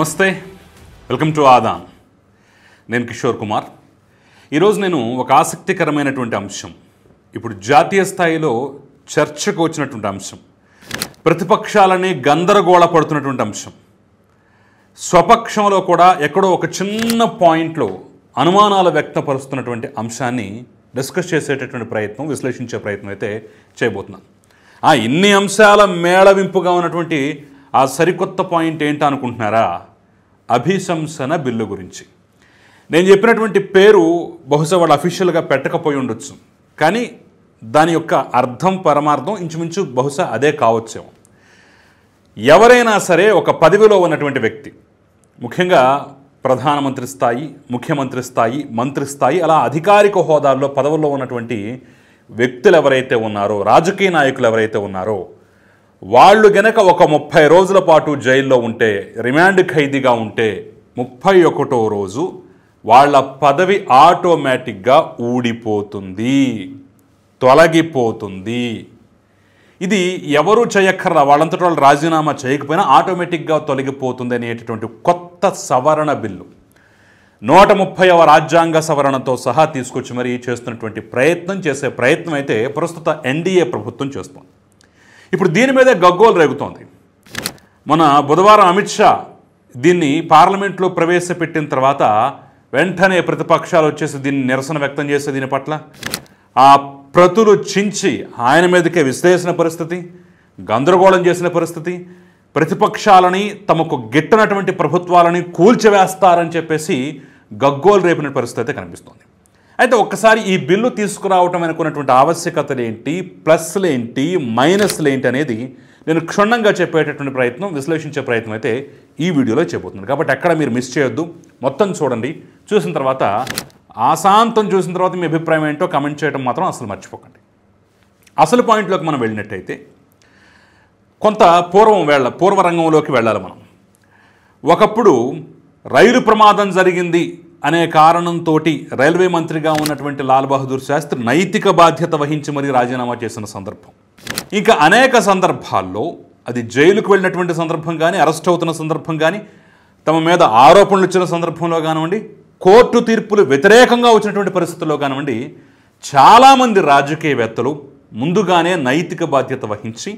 నమస్తే, welcome to Aadan. నేను కిషోర్ కుమార్. ఈరోజు నేను ఒక ఆసక్తికరమైనటువంటి అంశం, ఇప్పుడు జాతీయ స్థాయిలో చర్చకు వచ్చినటువంటి అంశం, ప్రతిపక్షాలని గందరగోళ పడుతున్నటువంటి అంశం, స్వపక్షంలో కూడా ఎక్కడో ఒక చిన్న పాయింట్లో అనుమానాలు వ్యక్తపరుస్తున్నటువంటి అంశాన్ని డిస్కస్ చేసేటటువంటి ప్రయత్నం, విశ్లేషించే ప్రయత్నం అయితే చేయబోతున్నాను. ఇన్ని అంశాల మేళవింపుగా ఉన్నటువంటి ఆ సరికొత్త పాయింట్ ఏంటో అనుకుంటున్నారా? అభిశంసన బిల్లు గురించి. నేను చెప్పినటువంటి పేరు బహుశా వాళ్ళు అఫీషియల్గా పెట్టకపోయి ఉండొచ్చు, కానీ దాని యొక్క అర్థం పరమార్థం ఇంచుమించు బహుశా అదే కావచ్చేమో. ఎవరైనా సరే ఒక పదవిలో ఉన్నటువంటి వ్యక్తి, ముఖ్యంగా ప్రధానమంత్రి స్థాయి, ముఖ్యమంత్రి స్థాయి, మంత్రి స్థాయి, అలా అధికారిక హోదాల్లో పదవుల్లో ఉన్నటువంటి వ్యక్తులు ఎవరైతే ఉన్నారో, రాజకీయ నాయకులు ఎవరైతే ఉన్నారో, వాళ్ళు గనక ఒక 30 రోజుల పాటు జైల్లో ఉంటే, రిమాండ్ ఖైదీగా ఉంటే, 31వ రోజు వాళ్ళ పదవి ఆటోమేటిక్గా ఊడిపోతుంది, తొలగిపోతుంది. ఇది ఎవరు చేయక్కర్లా, వాళ్ళంతటి వాళ్ళు రాజీనామా చేయకపోయినా ఆటోమేటిక్గా తొలగిపోతుంది అనేటటువంటి కొత్త సవరణ బిల్లు 130వ రాజ్యాంగ సవరణతో సహా తీసుకొచ్చి మరీ చేస్తున్నటువంటి ప్రయత్నం అయితే ప్రస్తుత ఎన్డీఏ ప్రభుత్వం చేస్తుంది. ఇప్పుడు దీని మీదే గగ్గోలు రేగుతోంది. మన బుధవారం అమిత్ షా దీన్ని పార్లమెంట్లో ప్రవేశపెట్టిన తర్వాత వెంటనే ప్రతిపక్షాలు వచ్చేసి దీన్ని నిరసన వ్యక్తం చేసే దీని పట్ల ఆ ప్రతులు చించి ఆయన మీదకే విశ్లేషణ పరిస్థితి, గందరగోళం చేసిన పరిస్థితి, ప్రతిపక్షాలని తమకు గిట్టనటువంటి ప్రభుత్వాలని కూల్చివేస్తారని చెప్పేసి గగ్గోలు రేపిన పరిస్థితి అయితే కనిపిస్తోంది. అయితే ఒక్కసారి ఈ బిల్లు తీసుకురావటం అనుకున్నటువంటి ఆవశ్యకతలు ఏంటి, ప్లస్లు ఏంటి, మైనస్లు ఏంటి అనేది నేను క్షుణ్ణంగా చెప్పేటటువంటి ప్రయత్నం, విశ్లేషించే ప్రయత్నం అయితే ఈ వీడియోలో చేయబోతున్నాను. కాబట్టి ఎక్కడ మీరు మిస్ చేయొద్దు, మొత్తం చూడండి. చూసిన తర్వాత ఆశాంతం చూసిన తర్వాత మీ అభిప్రాయం ఏంటో కమెంట్ చేయడం మాత్రం అసలు మర్చిపోకండి. అసలు పాయింట్లోకి మనం వెళ్ళినట్టయితే కొంత పూర్వరంగంలోకి వెళ్ళాలి మనం. ఒకప్పుడు రైలు ప్రమాదం జరిగింది అనే కారణంతో రైల్వే మంత్రిగా ఉన్నటువంటి లాల్ బహదూర్ శాస్త్రి నైతిక బాధ్యత వహించి మరీ రాజీనామా చేసిన సందర్భం. ఇంకా అనేక సందర్భాల్లో, అది జైలుకు వెళ్ళినటువంటి సందర్భం కానీ, అరెస్ట్ అవుతున్న సందర్భం కానీ, తమ మీద ఆరోపణలు ఇచ్చిన సందర్భంలో కానివ్వండి, కోర్టు తీర్పులు వ్యతిరేకంగా వచ్చినటువంటి పరిస్థితుల్లో కానివ్వండి, చాలామంది రాజకీయవేత్తలు ముందుగానే నైతిక బాధ్యత వహించి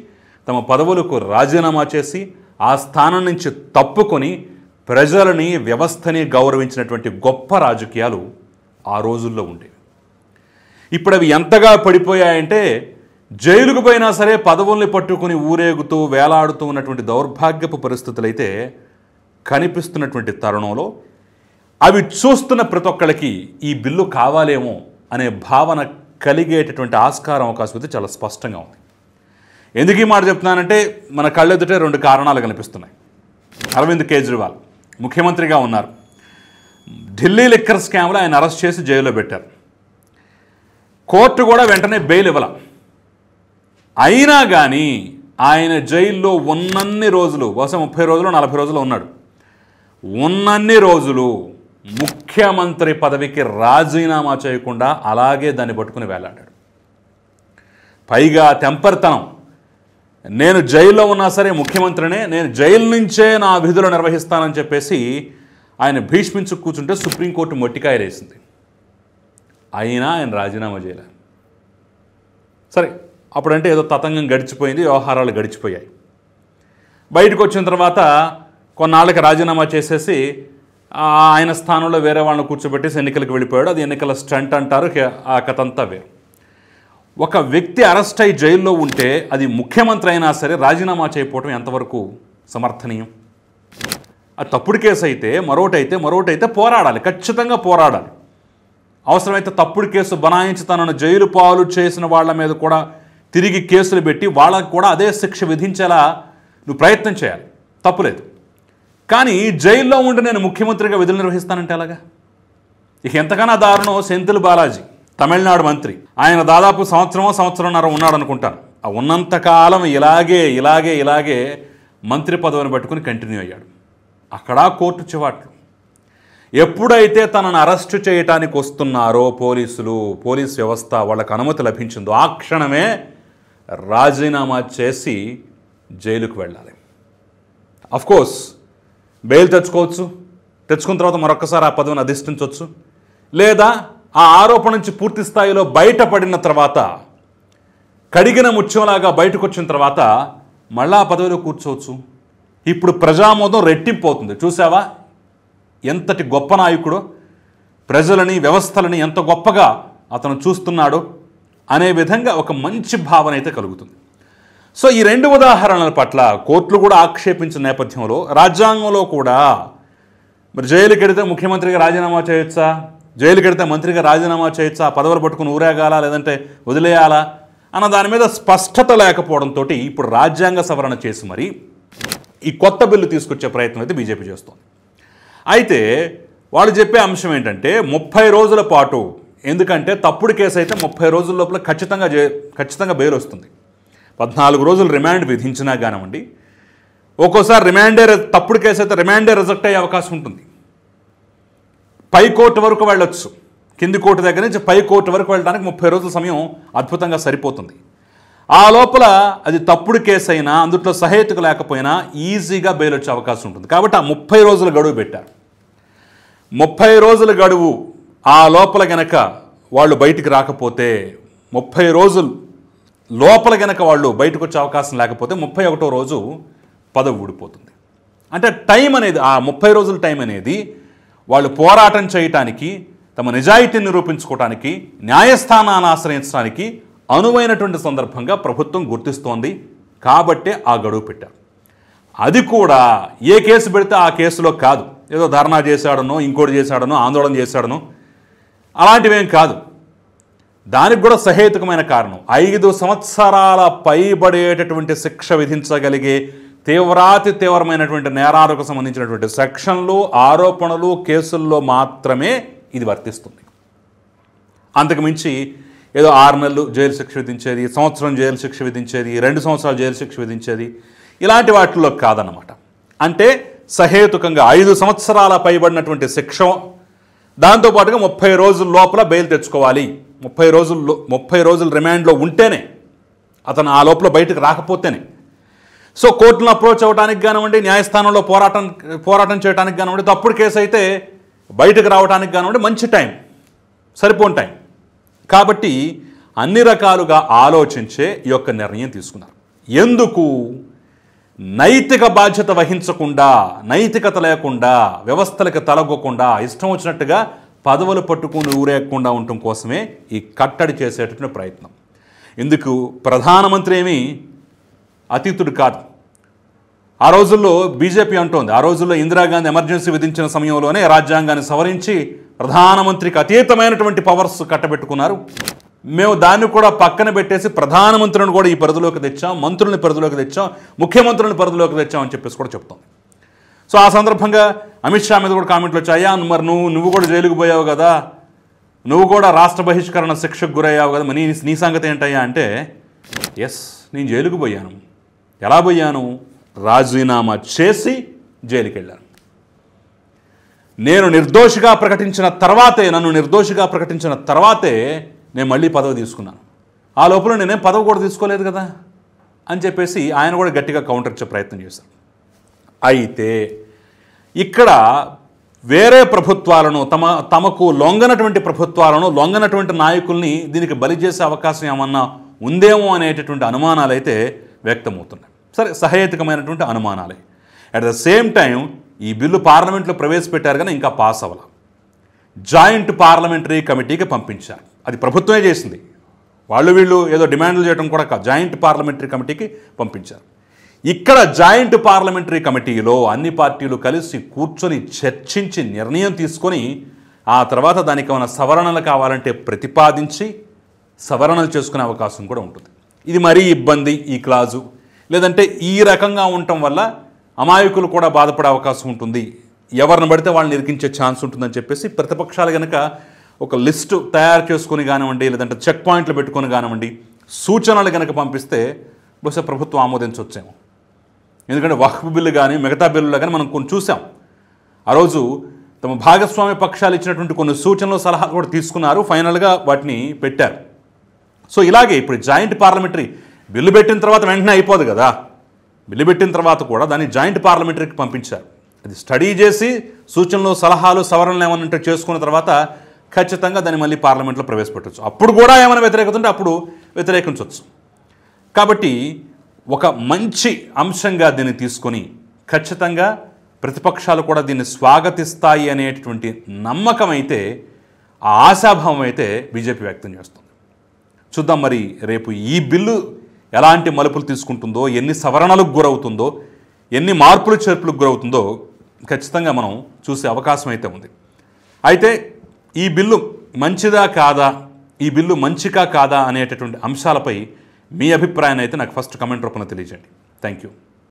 తమ పదవులకు రాజీనామా చేసి ఆ స్థానం నుంచి తప్పుకొని ప్రజలని, వ్యవస్థని గౌరవించినటువంటి గొప్ప రాజకీయాలు ఆ రోజుల్లో ఉండేవి. ఇప్పుడు అవి ఎంతగా పడిపోయాయంటే, జైలుకు పోయినా సరే పదవుల్ని పట్టుకుని ఊరేగుతూ వేలాడుతూ ఉన్నటువంటి దౌర్భాగ్యపు పరిస్థితులు అయితే కనిపిస్తున్నటువంటి తరుణంలో అవి చూస్తున్న ప్రతి ఒక్కళ్ళకి ఈ బిల్లు కావాలేమో అనే భావన కలిగేటటువంటి ఆస్కారం, అవకాశం అయితే చాలా స్పష్టంగా ఉంది. ఎందుకు ఈ మాట చెప్తున్నానంటే, మన కళ్ళెదుటే 2 కారణాలు కనిపిస్తున్నాయి. అరవింద్ కేజ్రీవాల్ ముఖ్యమంత్రిగా ఉన్నారు. ఢిల్లీ లిక్కర్ స్కామ్లో ఆయన అరెస్ట్ చేసి జైల్లో పెట్టారు. కోర్టు కూడా వెంటనే బెయిల్ ఇవ్వాల. అయినా కానీ ఆయన జైల్లో ఉన్నన్ని రోజులు, బహుశా 30 రోజులు 40 రోజులు ఉన్నాడు, ఉన్నన్ని రోజులు ముఖ్యమంత్రి పదవికి రాజీనామా చేయకుండా అలాగే దాన్ని పట్టుకుని వేలాడాడు. పైగా తెంపరితనం, నేను జైల్లో ఉన్నా సరే ముఖ్యమంత్రినే, నేను జైలు నుంచే నా విధులు నిర్వహిస్తానని చెప్పేసి ఆయన భీష్మించు కూర్చుంటే సుప్రీంకోర్టు మొట్టికాయలేసింది. అయినా ఆయన రాజీనామా చేయలేదు. సరే, అప్పుడంటే ఏదో తతంగం గడిచిపోయింది, వ్యవహారాలు గడిచిపోయాయి. బయటకు వచ్చిన తర్వాత కొన్నాళ్ళకి రాజీనామా చేసేసి ఆయన స్థానంలో వేరే వాళ్ళని కూర్చోబెట్టేసి ఎన్నికలకు వెళ్ళిపోయాడు. అది ఎన్నికల స్టంట్ అంటారు, ఆ కథ అంతా వేరు. ఒక వ్యక్తి అరెస్ట్ అయి జైల్లో ఉంటే అది ముఖ్యమంత్రి అయినా సరే రాజీనామా చేయకపోవడం ఎంతవరకు సమర్థనీయం? అది తప్పుడు కేసు అయితే మరోటైతే పోరాడాలి, ఖచ్చితంగా పోరాడాలి. అవసరమైతే తప్పుడు కేసు బనాయించి తనను జైలు పాలు చేసిన వాళ్ళ మీద కూడా తిరిగి కేసులు పెట్టి వాళ్ళకు కూడా అదే శిక్ష విధించేలా నువ్వు ప్రయత్నం చేయాలి, తప్పులేదు. కానీ జైల్లో ఉండి నేను ముఖ్యమంత్రిగా విధులు నిర్వహిస్తానంటే అలాగా? ఇక ఎంతకన్నా దారుణం సెంథిల్ బాలాజీ, తమిళనాడు మంత్రి. ఆయన దాదాపు సంవత్సరంన్నర ఉన్నాడు అనుకుంటాను. ఆ ఉన్నంతకాలం ఇలాగే మంత్రి పదవిని పట్టుకుని కంటిన్యూ అయ్యాడు. అక్కడ కోర్టు చివాట్లు. ఎప్పుడైతే తనను అరెస్టు చేయటానికి వస్తున్నారో పోలీస్ వ్యవస్థ వాళ్ళకు అనుమతి లభించిందో ఆ క్షణమే రాజీనామా చేసి జైలుకు వెళ్ళాలి. అఫ్కోర్స్ బెయిల్ తెచ్చుకున్న తర్వాత మరొకసారి ఆ పదవిని అధిష్ఠించవచ్చు, లేదా ఆ ఆరోపణ నుంచి పూర్తి స్థాయిలో బయటపడిన తర్వాత కడిగిన ముత్యంలాగా బయటకు వచ్చిన తర్వాత మళ్ళా ఆ పదవిలో కూర్చోవచ్చు. ఇప్పుడు ప్రజామోదం రెట్టింపు అవుతుంది. చూసావా ఎంతటి గొప్ప నాయకుడో, ప్రజలని వ్యవస్థలని ఎంత గొప్పగా అతను చూస్తున్నాడో అనే విధంగా ఒక మంచి భావన అయితే కలుగుతుంది. సో ఈ రెండు ఉదాహరణల పట్ల కోర్టులు కూడా ఆక్షేపించిన నేపథ్యంలో రాజ్యాంగంలో కూడా మరి జైలుకి వెడితే ముఖ్యమంత్రిగా రాజీనామా చేయొచ్చా, జైలుకి వెడితే మంత్రిగా రాజీనామా చేయొచ్చా, పదవులు పట్టుకుని ఊరేగాలా లేదంటే వదిలేయాలా అన్న దాని మీద స్పష్టత లేకపోవడంతో ఇప్పుడు రాజ్యాంగ సవరణ చేసి మరి ఈ కొత్త బిల్లు తీసుకొచ్చే ప్రయత్నం అయితే బీజేపీ చేస్తోంది. అయితే వాళ్ళు చెప్పే అంశం ఏంటంటే 30 రోజుల పాటు, ఎందుకంటే తప్పుడు కేసు అయితే 30 రోజుల లోపల ఖచ్చితంగా బెయిల్ వస్తుంది. 14 రోజులు రిమాండ్ విధించినా కానివ్వండి, ఒక్కోసారి తప్పుడు కేసు అయితే రిమాండే రిజెక్ట్ అయ్యే అవకాశం ఉంటుంది. పై కోర్టు వరకు వెళ్ళొచ్చు, కింది కోర్టు దగ్గర నుంచి పై కోర్టు వరకు వెళ్ళడానికి 30 రోజుల సమయం అద్భుతంగా సరిపోతుంది. ఆ లోపల అది తప్పుడు కేసు అయినా అందులో సహేతుకు లేకపోయినా ఈజీగా బెయిల్ వచ్చే అవకాశం ఉంటుంది. కాబట్టి ఆ 30 రోజుల గడువు పెట్టారు. 30 రోజుల గడువు ఆ లోపల గనక వాళ్ళు బయటికి రాకపోతే, 30 రోజుల లోపల గనక వాళ్ళు బయటకు వచ్చే అవకాశం లేకపోతే 31వ రోజు పదవి ఊడిపోతుంది. అంటే టైం అనేది, ఆ 30 రోజుల టైం అనేది వాళ్ళు పోరాటం చేయటానికి, తమ నిజాయితీని నిరూపించుకోవటానికి, న్యాయస్థానాన్ని ఆశ్రయించడానికి అనువైనటువంటి సందర్భంగా ప్రభుత్వం గుర్తిస్తోంది. కాబట్టే ఆ గడువు పెట్టారు. అది కూడా ఏ కేసు పెడితే ఆ కేసులో కాదు, ఏదో ధర్నా చేశాడనో ఇంకోటి చేశాడనో ఆందోళన చేశాడనో అలాంటివేం కాదు. దానికి కూడా సహేతుకమైన కారణం 5 సంవత్సరాల పైబడేటటువంటి శిక్ష విధించగలిగే తీవ్రమైనటువంటి నేరాలకు సంబంధించినటువంటి సెక్షన్లు, ఆరోపణలు, కేసుల్లో మాత్రమే ఇది వర్తిస్తుంది. అంతకుమించి ఏదో 6 నెలలు జైలు శిక్ష విధించేది, సంవత్సరం జైలు శిక్ష విధించేది, 2 సంవత్సరాలు జైలు శిక్ష విధించేది ఇలాంటి వాటిల్లో కాదన్నమాట. అంటే సహేతుకంగా 5 సంవత్సరాల పైబడినటువంటి శిక్ష, దాంతోపాటుగా 30 రోజుల లోపల బెయిల్ తెచ్చుకోవాలి. 30 రోజులు రిమాండ్లో ఉంటేనే, అతను ఆ లోపల బయటకు రాకపోతేనే. సో కోర్టును అప్రోచ్ అవ్వడానికి కానివ్వండి, న్యాయస్థానంలో పోరాటం చేయడానికి కానివ్వండి, తప్పుడు కేసు అయితే బయటకు రావడానికి కానివ్వండి, మంచి టైం, సరిపోని టైం. కాబట్టి అన్ని రకాలుగా ఆలోచించే ఈ యొక్క నిర్ణయం తీసుకున్నారు. ఎందుకు? నైతిక బాధ్యత వహించకుండా, నైతికత లేకుండా, వ్యవస్థలకు తలగొకుండా, ఇష్టం వచ్చినట్టుగా పదవులు పట్టుకుని ఊరేగకుండా ఉండటం కోసమే ఈ కట్టడి చేసేటటువంటి ప్రయత్నం. ఎందుకు? ప్రధానమంత్రి ఏమీ అతీతుడు కాదు. ఆ రోజుల్లో బీజేపీ అంటోంది, ఆ రోజుల్లో ఇందిరాగాంధీ ఎమర్జెన్సీ విధించిన సమయంలోనే రాజ్యాంగాన్ని సవరించి ప్రధానమంత్రికి అతీతమైనటువంటి పవర్స్ కట్టబెట్టుకున్నారు. మేము దాన్ని కూడా పక్కన పెట్టేసి ప్రధానమంత్రిని కూడా ఈ పరిధిలోకి తెచ్చాం, మంత్రుల్ని పరిధిలోకి తెచ్చాం, ముఖ్యమంత్రులను పరిధిలోకి తెచ్చామని చెప్పేసి కూడా చెప్తాం. సో ఆ సందర్భంగా అమిత్ షా మీద కూడా కామెంట్లు వచ్చాయి. అయ్యా మరి నువ్వు కూడా జైలుకు పోయావు కదా, నువ్వు కూడా రాష్ట్ర బహిష్కరణ శిక్షకు గురయ్యావు కదా, మరి నీ సంగతి ఏంటయ్యా అంటే, ఎస్ నేను జైలుకు పోయాను. ఎలా పోయాను? రాజీనామా చేసి జైలుకి వెళ్ళాను. నన్ను నిర్దోషిగా ప్రకటించిన తర్వాతే నేను మళ్ళీ పదవి తీసుకున్నాను. ఆ లోపల నేనేం పదవి కూడా తీసుకోలేదు కదా అని చెప్పేసి ఆయన కూడా గట్టిగా కౌంటర్ ఇచ్చే ప్రయత్నం చేశారు. అయితే ఇక్కడ వేరే ప్రభుత్వాలను, తమకు లొంగనటువంటి ప్రభుత్వాలను, లొంగనటువంటి నాయకుల్ని దీనికి బలి చేసే అవకాశం ఏమన్నా ఉందేమో అనేటటువంటి అనుమానాలు అయితే వ్యక్తమవుతున్నాయి. సరే, సహేతుకమైనటువంటి అనుమానాలే. అట్ ద సేమ్ టైం ఈ బిల్లు పార్లమెంట్లో ప్రవేశపెట్టారు కానీ ఇంకా పాస్ అవ్వాల. జాయింట్ పార్లమెంటరీ కమిటీకి పంపించారు. అది ప్రభుత్వమే చేసింది, వీళ్ళు ఏదో డిమాండ్లు చేయడం కూడా కాదు, జాయింట్ పార్లమెంటరీ కమిటీకి పంపించారు. ఇక్కడ జాయింట్ పార్లమెంటరీ కమిటీలో అన్ని పార్టీలు కలిసి కూర్చొని చర్చించి నిర్ణయం తీసుకొని ఆ తర్వాత దానికి ఏమైనా సవరణలు కావాలంటే ప్రతిపాదించి సవరణలు చేసుకునే అవకాశం కూడా ఉంటుంది. ఇది మరీ ఇబ్బంది ఈ క్లాజు, లేదంటే ఈ రకంగా ఉండటం వల్ల అమాయకులు కూడా బాధపడే అవకాశం ఉంటుంది, ఎవరిని పడితే వాళ్ళని ఇరికించే ఛాన్స్ ఉంటుందని చెప్పేసి ప్రతిపక్షాలు కనుక ఒక లిస్టు తయారు చేసుకొని కానివ్వండి, లేదంటే చెక్ పాయింట్లు పెట్టుకొని కానివ్వండి, సూచనలు కనుక పంపిస్తే బహుశా ప్రభుత్వం ఆమోదించవచ్చేమో. ఎందుకంటే వక్ఫ్ బిల్లు కానీ మిగతా బిల్లులో కానీ మనం కొన్ని చూసాం. ఆ రోజు తమ భాగస్వామ్య పక్షాలు ఇచ్చినటువంటి కొన్ని సూచనలు, సలహాలు కూడా తీసుకున్నారు, ఫైనల్గా వాటిని పెట్టారు. సో ఇలాగే ఇప్పుడు జాయింట్ పార్లమెంటరీ బిల్లు పెట్టిన తర్వాత వెంటనే అయిపోదు కదా, బిల్లు పెట్టిన తర్వాత కూడా దాన్ని జాయింట్ పార్లమెంటరీకి పంపించారు. అది స్టడీ చేసి సూచనలు సలహాలు సవరణలు ఏమన్నా చేసుకున్న తర్వాత ఖచ్చితంగా దాన్ని మళ్ళీ పార్లమెంట్లో ప్రవేశపెట్టవచ్చు. అప్పుడు కూడా ఏమైనా వ్యతిరేకత ఉంటే అప్పుడు వ్యతిరేకించవచ్చు. కాబట్టి ఒక మంచి అంశంగా దీన్ని తీసుకొని ఖచ్చితంగా ప్రతిపక్షాలు కూడా దీన్ని స్వాగతిస్తాయి అనేటటువంటి నమ్మకం అయితే, ఆ ఆశాభావం అయితే బీజేపీ వ్యక్తం చేస్తుంది. చూద్దాం మరి రేపు ఈ బిల్లు ఎలాంటి మలుపులు తీసుకుంటుందో, ఎన్ని సవరణలకు గురవుతుందో, ఎన్ని మార్పులు చేర్పులకు గురవుతుందో ఖచ్చితంగా మనం చూసే అవకాశం అయితే ఉంది. అయితే ఈ బిల్లు మంచిదా కాదా, ఈ బిల్లు మంచిగా కాదా అనేటటువంటి అంశాలపై మీ అభిప్రాయాన్ని అయితే నాకు ఫస్ట్ కమెంట్ రూపంలో తెలియజేయండి. Thank you.